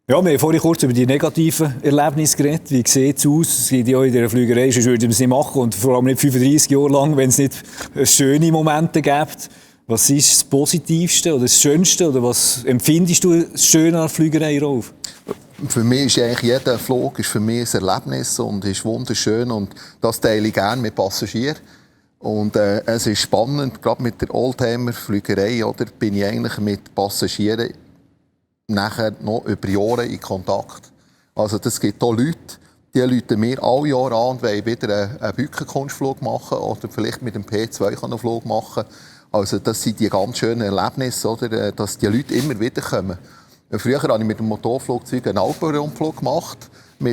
Ja, wir haben vorhin kurz über die negativen Erlebnisse geredet. Wie sieht es aus? Es gibt ja in der Flügerei, sonst würden wir es nicht machen. Und vor allem nicht 35 Jahre lang, wenn es nicht schöne Momente gibt. Was ist das Positivste oder das Schönste? Oder was empfindest du das Schöne an der Flügerei, Rolf? Für mich ist eigentlich jeder Flug ist für mich ein Erlebnis und ist wunderschön. Und das teile ich gerne mit Passagieren. Und es ist spannend, gerade mit der Oldtimer-Flügerei, oder, bin ich eigentlich mit Passagieren nachher noch über Jahre in Kontakt. Also das gibt auch Leute, die rufen mir alle Jahre an und wollen wieder einen Bückenkunstflug machen oder vielleicht mit dem P2 einen Flug machen. Also das sind die ganz schönen Erlebnisse, oder, dass die Leute immer wieder kommen. Früher habe ich mit dem Motorflugzeug einen Alpenrundflug gemacht,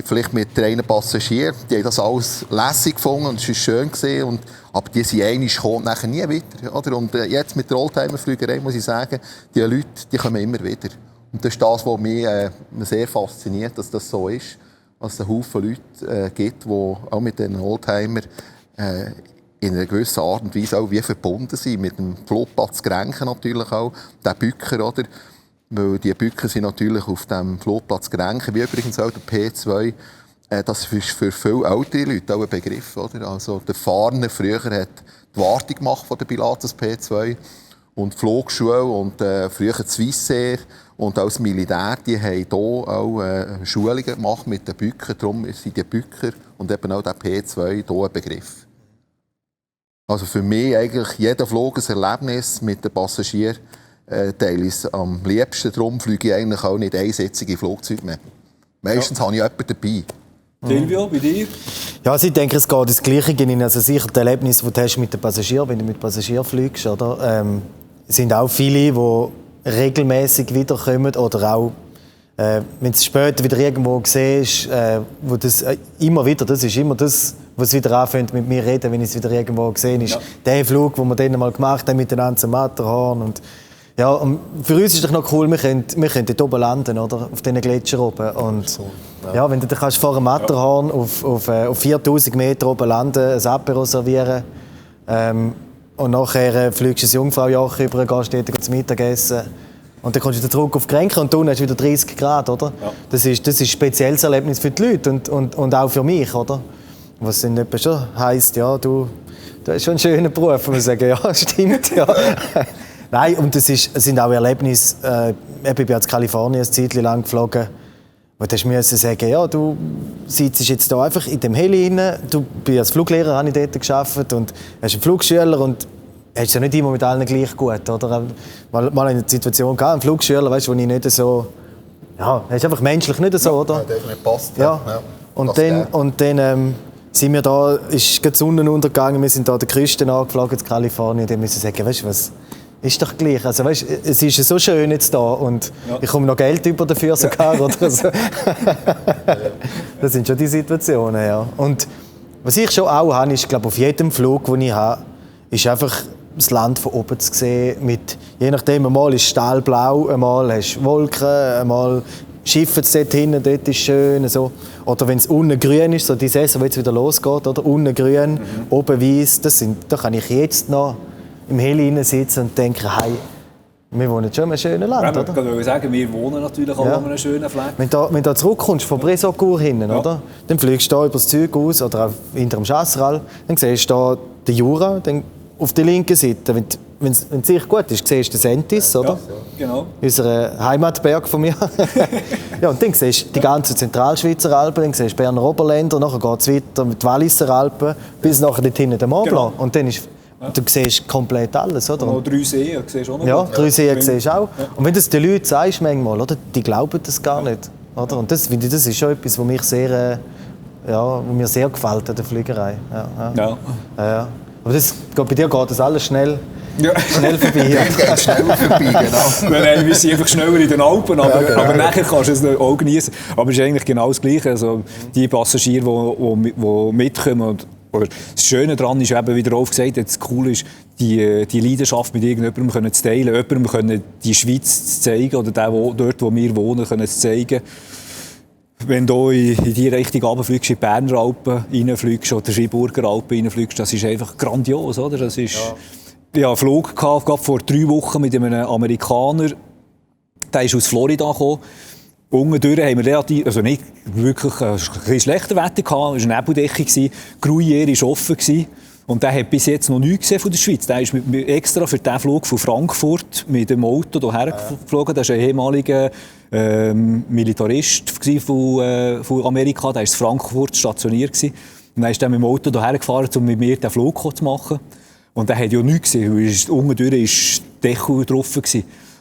vielleicht mit 3 Passagieren. Die haben das alles lässig gefunden und es war schön gewesen. Aber die sind einmal gekommen und nachher nie wieder. Oder? Und jetzt mit der Oldtimer-Flügerei muss ich sagen, die Leute die kommen immer wieder. Und das ist das, was mich sehr fasziniert, dass das so ist. Dass es einen Haufen Leute gibt, die auch mit den Oldtimer in einer gewissen Art und Weise auch wie verbunden sind. Mit dem Flugplatz Grenchen natürlich auch, der Bücker, oder? Weil die Bücker sind natürlich auf dem Flugplatz Grenchen, wie übrigens auch der P2. Das ist für viele ältere Leute auch ein Begriff, oder? Also der Fahrer früher hat die Wartung gemacht von der Pilatus P2 und die Flugschule und früher die Swissair und auch das Militär, die haben hier auch Schulungen gemacht mit den Bückern. Darum sind die Bücker und eben auch der P2 hier ein Begriff. Also für mich eigentlich jeder Flug ein Erlebnis mit den Passagieren. Teile ich es am liebsten. Darum fliege ich eigentlich auch nicht einsätzige Flugzeuge mehr. Meistens habe ich jemanden dabei. Silvio, bei dir? Ja, also ich denke, es geht das Gleiche in. Also sicher das Erlebnis, das du hast mit den Passagieren, wenn du mit Passagieren fliegst, oder? Es sind auch viele, die regelmäßig wiederkommen oder auch, wenn du es später wieder irgendwo siehst, wo das immer wieder, das ist immer das, was wieder anfängt mit mir reden, wenn ich es wieder irgendwo gesehen ist. Ja. Der Flug, den wir dann mal gemacht haben miteinander zum Matterhorn. Und ja, und für uns ist es noch cool, wir können dort oben landen, oder? Auf diesen Gletscher oben. Und ja, wenn du dann vor dem Matterhorn auf 4000 Meter oben landen, ein Apero servieren und nachher fliegst du ins Jungfraujoch rüber, gehst dort zum Mittagessen und dann kommst du wieder zurück auf Grenken und unten hast du wieder 30 Grad, oder? Ja. Das ist ein spezielles Erlebnis für die Leute und auch für mich, oder? Was dann etwa schon heisst, ja, du hast schon einen schönen Beruf, muss man sagen, ja, stimmt, ja. Nein, und es sind auch Erlebnisse, ich bin in Kalifornien eine Zeit lang geflogen, wo du musst sagen, ja, du sitzt jetzt hier einfach in dem Heli rein, du bist als Fluglehrer, habe ich dort gearbeitet und hast einen Flugschüler und hast es ja nicht immer mit allen gleich gut, oder? Mal eine Situation gehabt, einen Flugschüler, weißt, wo ich nicht so, ja, hast einfach menschlich nicht so, oder? Ja, definitiv passt. Ja. Ja. Und dann sind wir da, ist gerade Sonnenuntergang, wir sind da an der Küste angeflogen in Kalifornien, und dann müssen wir sagen, weißt du was? Ist doch gleich. Also, weißt, es ist so schön jetzt da und ich komme noch Geld über dafür sogar. Oder so. Das sind schon die Situationen, ja. Und was ich schon auch habe, ist, glaube auf jedem Flug, den ich habe, ist einfach das Land von oben zu sehen. Je nachdem, einmal ist stahlblau, einmal hast du Wolken, einmal schiffen es dort hinten, dort ist schön. So. Oder wenn es unten grün ist, so die Saison, wo jetzt wieder losgeht, oder? Unten grün, oben weiß, da kann ich jetzt noch im Heli sitzen und denken, hey, wir wohnen schon in einem schönen Land, ja, oder? Ich würde sagen, wir wohnen natürlich auch an einem schönen Fleck. Wenn du zurückkommst von Brézaucourt hinten, oder? Dann fliegst du da über das Zeug aus oder auch hinter dem Chasseral, dann siehst du da den Jura, dann auf der linken Seite, wenn es sicher gut ist, siehst du den Sentis, oder? Ja, genau. Unser Heimatberg von mir. Ja, und dann siehst du die ganzen Zentralschweizer Alpen, dann siehst du Berner Oberländer, nachher geht es weiter mit Walliser Alpen, bis nachher dort hinten der Mont Blanc. Genau. Und dann ist du siehst komplett alles, oder? Und noch 3 Seen siehst du auch noch. Ja, 3 Seen siehst du auch. Ja. Und wenn du das den Leuten sagst manchmal, oder, die glauben das gar nicht. Oder? Und das ist schon etwas, was mir sehr gefällt an der Fliegerei. Ja. Aber bei dir geht das alles schnell. Ja. Schnell vorbei. Ja. Geht schnell vorbei, genau. Nein, wir sind einfach schneller in den Alpen, aber, genau. Aber nachher kannst du es auch genießen. Aber es ist eigentlich genau das Gleiche. Also, die Passagiere, die mitkommen, oder das Schöne daran ist, eben, wie der Rolf gesagt hat, das Coole ist, die Leidenschaft mit irgendjemandem zu teilen, jemandem die Schweiz zu zeigen oder dort, wo wir wohnen, zu zeigen. Wenn du in die Richtung runterfliegst, in die Berner Alpen reinfliegst oder Friburger Alpen reinfliegst, das ist einfach grandios, oder? Das ist, ich hatte einen Flug gehabt, vor 3 Wochen mit einem Amerikaner, der ist aus Florida gekommen. unten durch haben wir relativ, also nicht wirklich ein bisschen schlechter Wetter gehabt, es war eine Nebeldecke, Gruyère war offen. Und der hat bis jetzt noch nichts gesehen von der Schweiz. Der ist extra für den Flug von Frankfurt mit dem Auto hierher geflogen. Das ist ein ehemaliger Militarist von Amerika. Der war in Frankfurt stationiert. Und dann ist er mit dem Auto hierher gefahren, um mit mir den Flug zu machen. Und der hat ja nichts gesehen, weil unten durch war der Deckel drauf.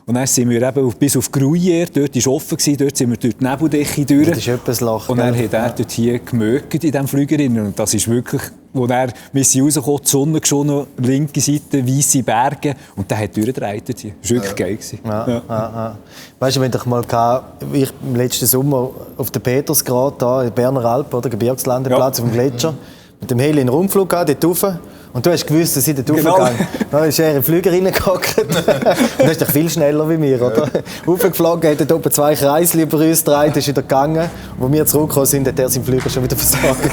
Und dann sind wir eben bis auf Gruyère, dort war offen, dort sind wir durch die Nebeldecke durch. Das ist etwas Lach. Und dann hat er dort hier gemögt in diesem Flüger. Und das ist wirklich, wo wir sind rausgekommen, die Sonne geschonnen, linke Seite, weisse Berge. Und der hat durchgedreht dort hier. Das war wirklich geil. Ja. Weißt du, wenn ich mal ich im letzten Sommer auf der Petersgrad, da, in Berner Alpen, oder Gebirgslandeplatz auf dem Gletscher, mit dem Heli einen Rundflug gehabt, dort rauf. Und du hast gewusst, dass ich dort raufgegangen bin. Dann ist er in den Flüger reingehockt. Und du bist doch viel schneller wie mir, oder? Raufgeflogen, hat dort oben 2 Kreisel über uns gedreht, ist wieder gegangen. Und als wir zurückgekommen sind, hat er seinen Flüger schon wieder versagt.